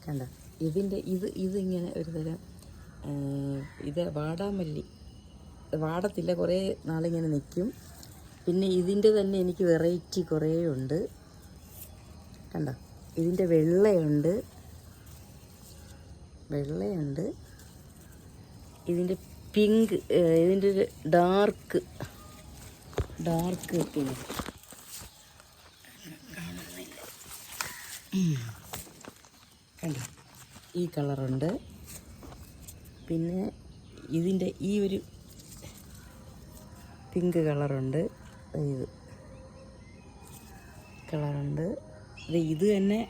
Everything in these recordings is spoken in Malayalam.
കണ്ട ഇതിങ്ങനെ ഒരു തരം ഇത് വാടാമല്ലി വാടത്തില്ല, കുറേ നാളിങ്ങനെ നിൽക്കും. പിന്നെ ഇതിൻ്റെ തന്നെ എനിക്ക് വെറൈറ്റി കുറേ ഉണ്ട്. കണ്ട, ഇതിൻ്റെ വെള്ളയുണ്ട്, ഇതിൻ്റെ പിങ്ക്, ഇതിൻ്റെ ഒരു ഡാർക്ക് പിന്നെ കണ്ട ഈ കളറുണ്ട്. പിന്നെ ഇതിൻ്റെ ഈ ഒരു പിങ്ക് കളറുണ്ട്, ഇത് കളറുണ്ട്. ഇത് തന്നെ,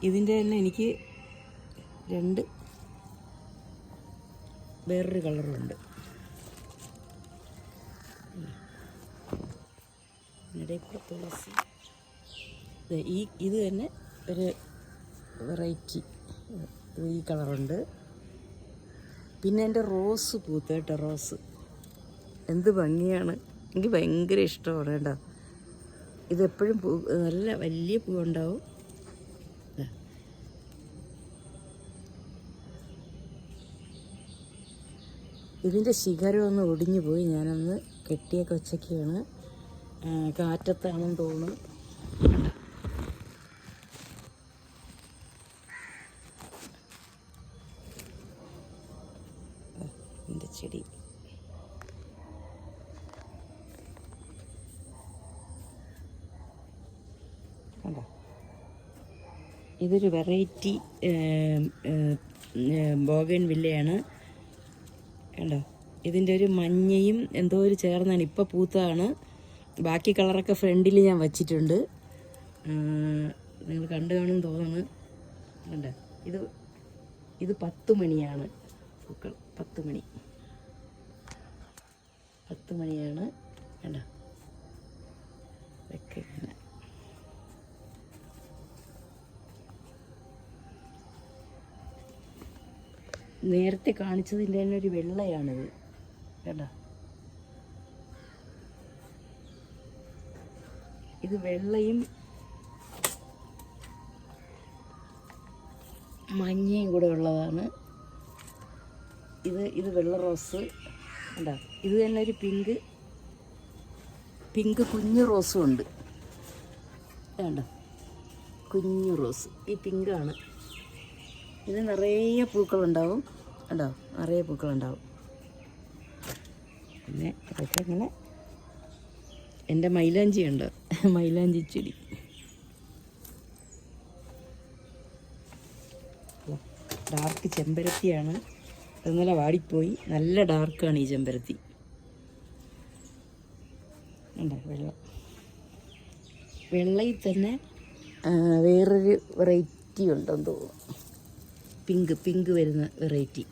ഇതിൻ്റെ തന്നെ എനിക്ക് രണ്ട് വേറൊരു കളറുണ്ട്. തുളസി, ഇത് തന്നെ ഒരു വെറൈറ്റി, ഈ കളറുണ്ട്. പിന്നെ എൻ്റെ റോസ് പൂത്ത് കേട്ടോ, റോസ് എന്ത് ഭംഗിയാണ്, എനിക്ക് ഭയങ്കര ഇഷ്ടമാണ് കേട്ടോ. ഇതെപ്പോഴും നല്ല വലിയ പൂവുണ്ടാവും. ഇതിൻ്റെ ശിഖരം ഒന്ന് ഒടിഞ്ഞു പോയി, ഞാനൊന്ന് കെട്ടിയൊക്കെ വെച്ചൊക്കെയാണ്. കാറ്റത്താണെന്ന് തോന്നുന്നു. ഇതിൻ്റെ ചെടി കണ്ടോ, ഇതൊരു വെറൈറ്റി ബോഗൻ വില്ലയാണ്. കണ്ടോ, ഇതിൻ്റെ ഒരു മഞ്ഞയും എന്തോ ഒരു ചേർന്നാണ്, ഇപ്പോൾ പൂത്തതാണ്. ബാക്കി കളറൊക്കെ ഫ്രണ്ടിൽ ഞാൻ വച്ചിട്ടുണ്ട്, നിങ്ങൾ കണ്ടു കാണും തോന്നുന്നു. കണ്ടോ, ഇത് 10 മണിയാണ് പൂക്കൾ, 10 മണിയാണ്. കണ്ടോ, ഇതൊക്കെ ഇങ്ങനെ. നേരത്തെ കാണിച്ചതിൻ്റെ തന്നെ ഒരു വെള്ളയാണിത്. കേട്ടോ, ഇത് വെള്ളയും മഞ്ഞയും കൂടെ ഉള്ളതാണ്. ഇത് വെള്ള റോസ്. കണ്ടോ, ഇത് തന്നെ ഒരു പിങ്ക് കുഞ്ഞു റോസും ഉണ്ട്. കണ്ടോ, കുഞ്ഞു റോസ്, ഈ പിങ്കാണ്. ഇത് നിറയെ പൂക്കളുണ്ടാവും. കണ്ടോ, നിറയെ പൂക്കളുണ്ടാവും. പിന്നെ ഇതൊക്കെ ഇങ്ങനെ എൻ്റെ മൈലാഞ്ചി ഉണ്ട്, മൈലാഞ്ചി ചെടി. ഡാർക്ക് ചെമ്പരത്തിയാണ്, ഇന്നലെ വാടിപ്പോയി. നല്ല ഡാർക്കാണ് ഈ ചെമ്പരത്തി. ഉണ്ടോ, വെള്ളയിൽ തന്നെ വേറൊരു വെറൈറ്റി ഉണ്ടെന്ന് തോന്നുന്നു, പിങ്ക് വരുന്ന വെറൈറ്റി.